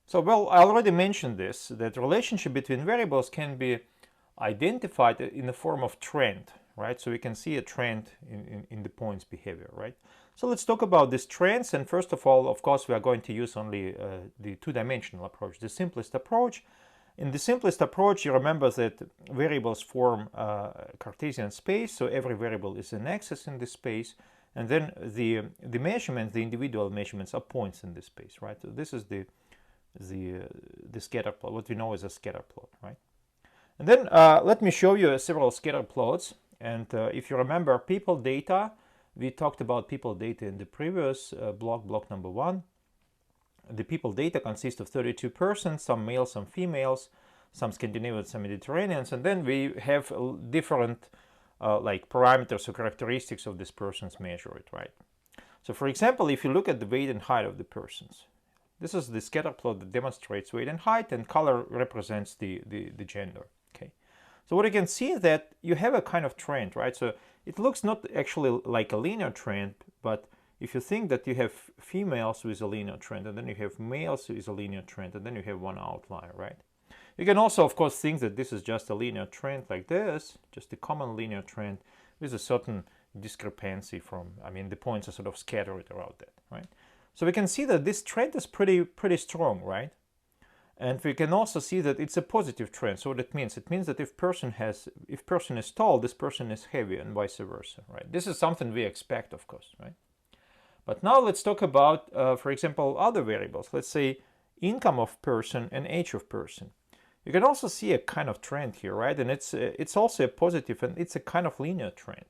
So, well, I already mentioned this, that relationship between variables can be identified in the form of trend, right? So we can see a trend in the points behavior, right? So let's talk about these trends. And first of all, of course, we are going to use only the two-dimensional approach, the simplest approach. In the simplest approach, you remember that variables form Cartesian space, so every variable is an axis in this space, and then the measurements, the individual measurements, are points in this space, right? So this is the scatter plot, what we know as a scatter plot, right? And then let me show you several scatter plots. And if you remember people data, we talked about people data in the previous block number 1. The people data consists of 32 persons, some males, some females, some Scandinavians, some Mediterraneans, and then we have different like parameters or characteristics of this person's measured, right? So for example, if you look at the weight and height of the persons, this is the scatter plot that demonstrates weight and height, and color represents the gender. Okay, so what you can see is that you have a kind of trend, right? So it looks not actually like a linear trend, but if you think that you have females with a linear trend, and then you have males with a linear trend, and then you have one outlier, right? You can also, of course, think that this is just a linear trend like this, just a common linear trend with a certain discrepancy from, I mean, the points are sort of scattered around that, right? So we can see that this trend is pretty strong, right? And we can also see that it's a positive trend. So what it means? It means that if person is tall, this person is heavy, and vice versa, right? This is something we expect, of course, right? But now let's talk about, for example, other variables. Let's say income of person and age of person. You can also see a kind of trend here, right? And it's also a positive, and it's a kind of linear trend.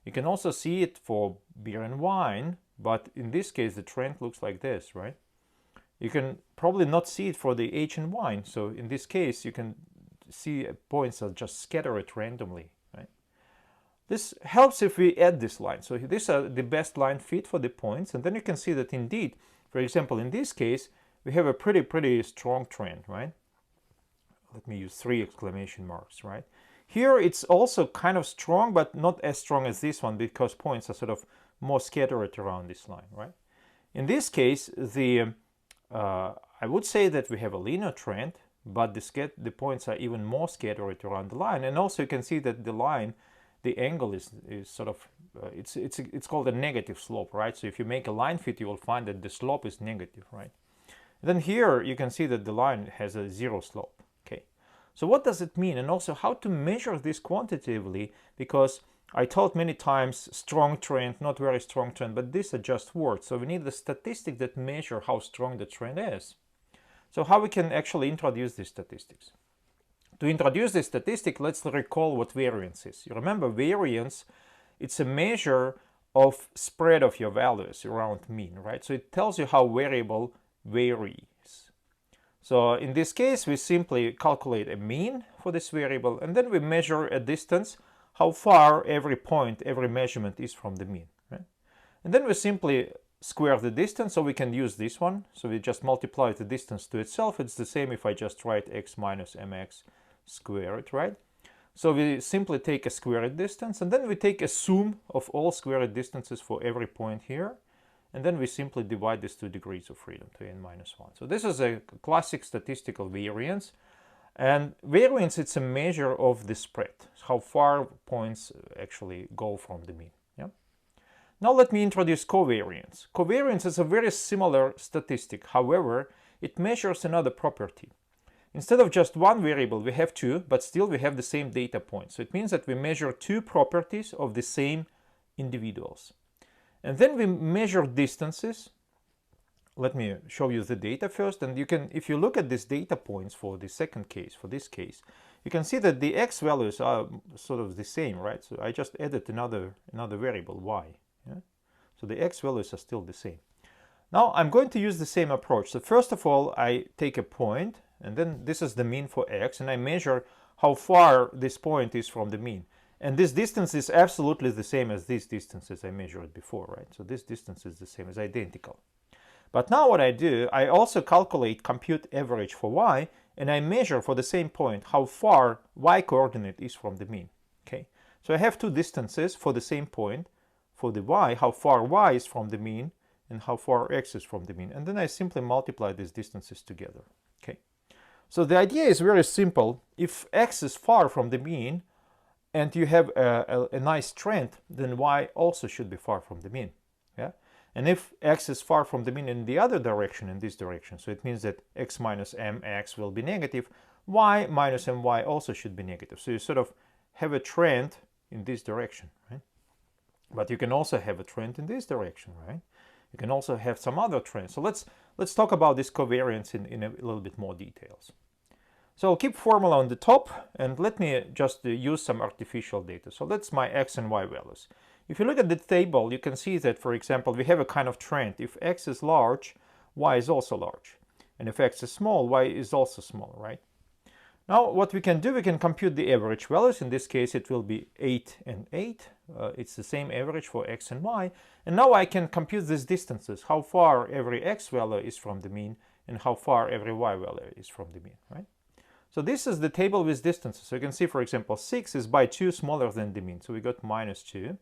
You can also see it for beer and wine, but in this case the trend looks like this, right? You can probably not see it for the age and wine. So in this case, you can see points are just scattered randomly, right? This helps if we add this line. So these are the best line fit for the points. And then you can see that indeed, for example, in this case, we have a pretty strong trend, right? Let me use 3 exclamation marks, right? Here it's also kind of strong, but not as strong as this one, because points are sort of more scattered around this line, right? In this case, I would say that we have a linear trend, but the points are even more scattered around the line. And also you can see that the line, the angle is sort of, it's called a negative slope, right? So if you make a line fit, you will find that the slope is negative, right? And then here you can see that the line has a 0 slope, okay? So what does it mean? And also how to measure this quantitatively, because I told many times strong trend, not very strong trend, but these are just words. So we need the statistic that measure how strong the trend is. So how we can actually introduce these statistics? To introduce this statistic, let's recall what variance is. You remember variance, it's a measure of spread of your values around mean, right? So it tells you how variable varies. So in this case, we simply calculate a mean for this variable, and then we measure a distance, how far every point, every measurement is from the mean, right? And then we simply square the distance, so we can use this one. So we just multiply the distance to itself. It's the same if I just write x minus mx squared, right? So we simply take a squared distance, and then we take a sum of all squared distances for every point here. And then we simply divide this to degrees of freedom, to n minus 1. So this is a classic statistical variance. And variance, it's a measure of the spread, how far points actually go from the mean. Yeah? Now let me introduce covariance. Covariance is a very similar statistic. However, it measures another property. Instead of just one variable, we have 2, but still we have the same data point. So it means that we measure 2 properties of the same individuals. And then we measure distances. Let me show you the data first, and you can, if you look at these data points for the second case, for this case, you can see that the x values are sort of the same, right? So I just added another variable, y. Yeah? So the x values are still the same. Now I'm going to use the same approach. So first of all, I take a point, and then this is the mean for x, and I measure how far this point is from the mean. And this distance is absolutely the same as these distances I measured before, right? So this distance is the same, is identical. But now what I do, I also compute average for y, and I measure for the same point how far y coordinate is from the mean. Okay, so I have 2 distances for the same point. For the y, how far y is from the mean, and how far x is from the mean. And then I simply multiply these distances together. Okay. So the idea is very simple. If x is far from the mean and you have a nice trend, then y also should be far from the mean. Yeah. And if x is far from the mean in the other direction, in this direction, so it means that x minus mx will be negative, y minus my also should be negative. So you sort of have a trend in this direction, right? But you can also have a trend in this direction, right? You can also have some other trends. So let's talk about this covariance in a little bit more details. So I'll keep formula on the top, and let me just use some artificial data. So that's my x and y values. If you look at the table, you can see that, for example, we have a kind of trend. If x is large, y is also large. And if x is small, y is also small, right? Now, what we can do, we can compute the average values. In this case, it will be 8 and 8. It's the same average for x and y. And now I can compute these distances, how far every x value is from the mean and how far every y value is from the mean, right? So this is the table with distances. So you can see, for example, 6 is by 2 smaller than the mean, so we got minus 2.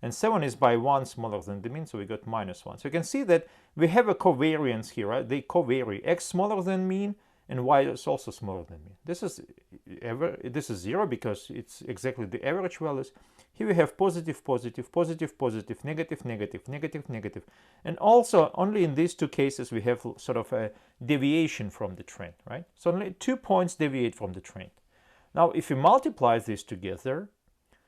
And 7 is by 1 smaller than the mean, so we got minus 1. So you can see that we have a covariance here, right? They covary. X smaller than mean and y is also smaller than mean. This is 0 because it's exactly the average values. Here we have positive, positive, positive, positive, negative, negative, negative, negative. And also only in these two cases we have sort of a deviation from the trend, right? So only 2 points deviate from the trend. Now if you multiply these together,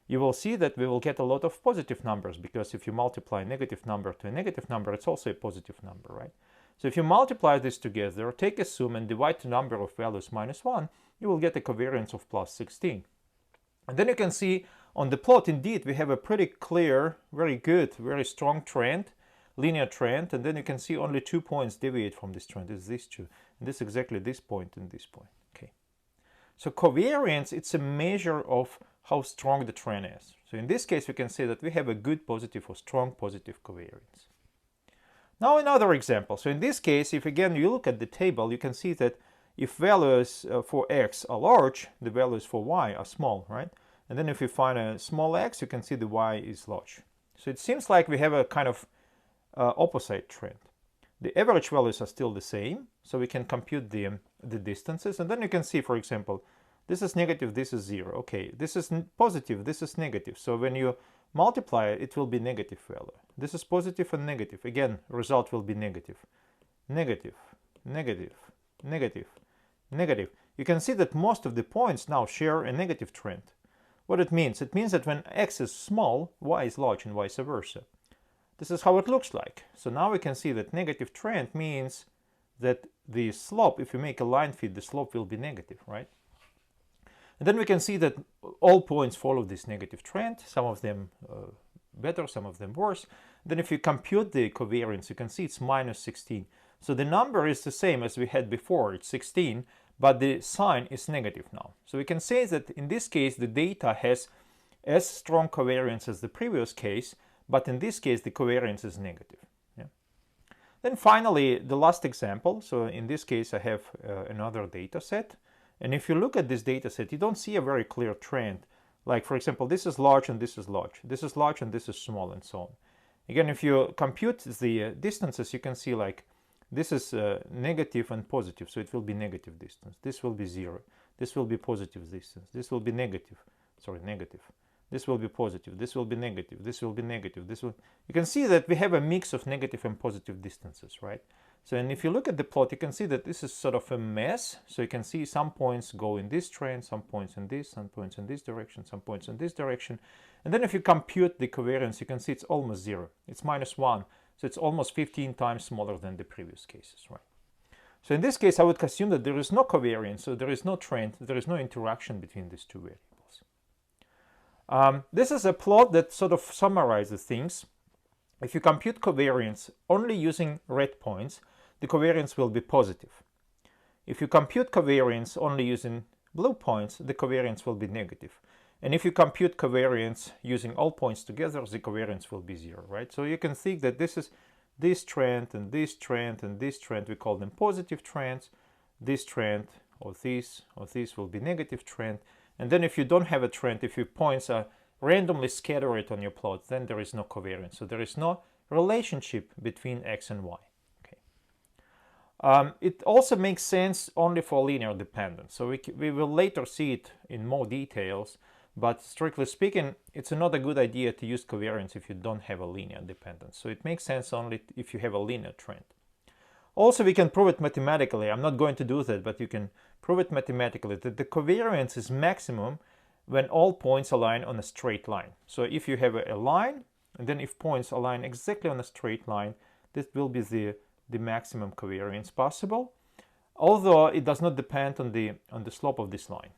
you will see that we will get a lot of positive numbers, because if you multiply a negative number to a negative number, it's also a positive number, right? So if you multiply this together, take a sum and divide the number of values minus 1, you will get a covariance of plus 16. And then you can see on the plot, indeed, we have a pretty clear, very good, very strong trend, linear trend, and then you can see only 2 points deviate from this trend. It's these two, and this is exactly this point and this point. Okay. So covariance, it's a measure of how strong the trend is. So in this case, we can say that we have a good positive or strong positive covariance. Now another example. So in this case, if again you look at the table, you can see that if values for x are large, the values for y are small, right? And then if you find a small x, you can see the y is large. So it seems like we have a kind of opposite trend. The average values are still the same, so we can compute the distances. And then you can see, for example, this is negative, this is 0. Okay, this is positive, this is negative. So when you multiply it, it will be negative value. This is positive and negative. Again, result will be negative. Negative, negative, negative, negative. You can see that most of the points now share a negative trend. What it means? It means that when x is small, y is large and vice versa. This is how it looks like. So now we can see that negative trend means that the slope, if you make a line fit, the slope will be negative, right? And then we can see that all points follow this negative trend, some of them better, some of them worse. Then if you compute the covariance, you can see it's minus 16. So the number is the same as we had before, it's 16, but the sign is negative now. So we can say that in this case, the data has as strong covariance as the previous case, but in this case, the covariance is negative. Yeah. Then finally, the last example. So in this case, I have another data set. And if you look at this data set, you don't see a very clear trend. Like, for example, this is large and this is large. This is large and this is small and so on. Again, if you compute the distances, you can see like this is negative and positive. So it will be negative distance. This will be 0. This will be positive distance. This will be negative. Sorry, negative. This will be positive. This will be negative. This will be negative. This will. You can see that we have a mix of negative and positive distances, right? So, and if you look at the plot, you can see that this is sort of a mess. So you can see some points go in this trend, some points in this, some points in this direction, some points in this direction. And then if you compute the covariance, you can see it's almost 0. It's minus 1. So it's almost 15 times smaller than the previous cases, right? So in this case, I would assume that there is no covariance, so there is no trend, there is no interaction between these two variables. This is a plot that sort of summarizes things. If you compute covariance only using red points, the covariance will be positive. If you compute covariance only using blue points, the covariance will be negative. And if you compute covariance using all points together, the covariance will be 0, right? So you can think that this is this trend and this trend and this trend, we call them positive trends. This trend or this will be negative trend. And then if you don't have a trend, if your points are randomly scattered on your plot, then there is no covariance. So there is no relationship between x and y. It also makes sense only for linear dependence. So we will later see it in more details, but strictly speaking, it's not a good idea to use covariance if you don't have a linear dependence. So it makes sense only if you have a linear trend. Also, we can prove it mathematically. I'm not going to do that, but you can prove it mathematically that the covariance is maximum when all points align on a straight line. So if you have a line, and then if points align exactly on a straight line, this will be the maximum covariance possible, although it does not depend on the slope of this line.